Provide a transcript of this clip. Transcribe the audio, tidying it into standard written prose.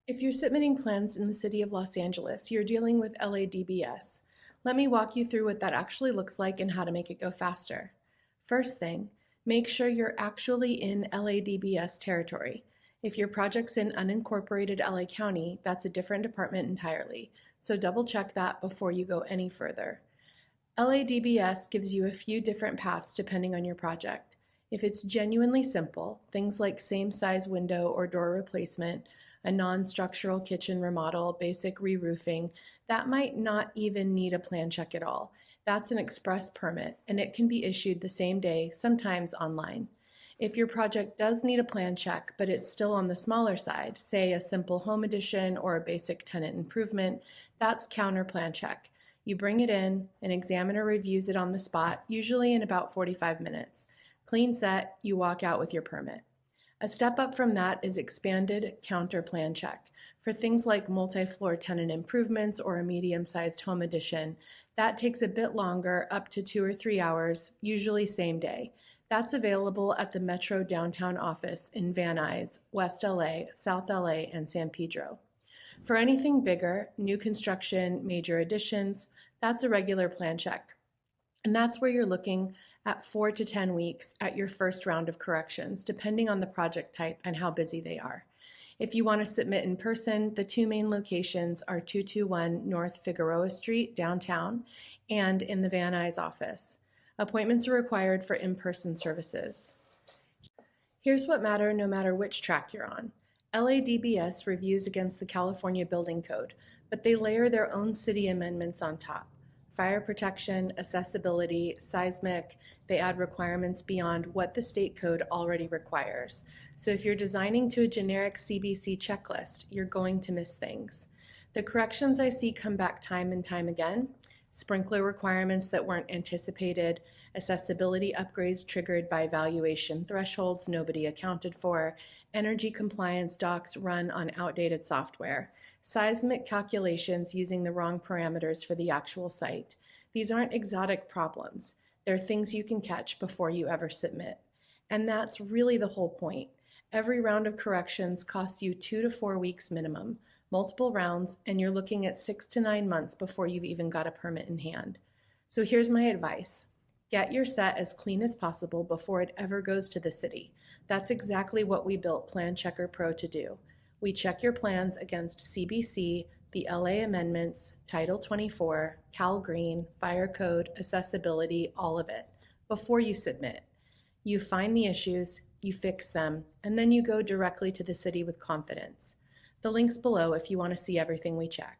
If you're submitting plans in the city of Los Angeles, you're dealing with LADBS. Let me walk you through what that actually looks like and how to make it go faster. First thing, make sure you're actually in LADBS territory. If your project's in unincorporated LA County, that's a different department entirely, so double check that before you go any further. LADBS gives you a few different paths depending on your project. If it's genuinely simple, things like same size window or door replacement, a non-structural kitchen remodel, basic re-roofing, that might not even need a plan check at all. That's an express permit, and it can be issued the same day, sometimes online. If your project does need a plan check, but it's still on the smaller side, say a simple home addition or a basic tenant improvement, that's counter plan check. You bring it in, an examiner reviews it on the spot, usually in about 45 minutes. Clean set, you walk out with your permit. A step up from that is expanded counter plan check. For things like multi-floor tenant improvements or a medium-sized home addition, that takes a bit longer, up to 2 or 3 hours, usually same day. That's available at the Metro Downtown office in Van Nuys, West LA, South LA, and San Pedro. For anything bigger, new construction, major additions, that's a regular plan check. And that's where you're looking at 4 to 10 weeks at your first round of corrections, depending on the project type and how busy they are. If you want to submit in person, the two main locations are 221 North Figueroa Street, downtown, and in the Van Nuys office. Appointments are required for in-person services. Here's what matters no matter which track you're on. LADBS reviews against the California Building Code, but they layer their own city amendments on top. Fire protection, accessibility, seismic, they add requirements beyond what the state code already requires. So if you're designing to a generic CBC checklist, you're going to miss things. The corrections I see come back time and time again: sprinkler requirements that weren't anticipated, accessibility upgrades triggered by valuation thresholds nobody accounted for, energy compliance docs run on outdated software, seismic calculations using the wrong parameters for the actual site. These aren't exotic problems. They're things you can catch before you ever submit. And that's really the whole point. Every round of corrections costs you 2 to 4 weeks minimum, multiple rounds, and you're looking at 6 to 9 months before you've even got a permit in hand. So here's my advice. Get your set as clean as possible before it ever goes to the city. That's exactly what we built Plan Checker Pro to do. We check your plans against CBC, the LA amendments, Title 24, Cal Green, Fire Code, accessibility, all of it, before you submit. You find the issues, you fix them, and then you go directly to the city with confidence. The link's below if you want to see everything we check.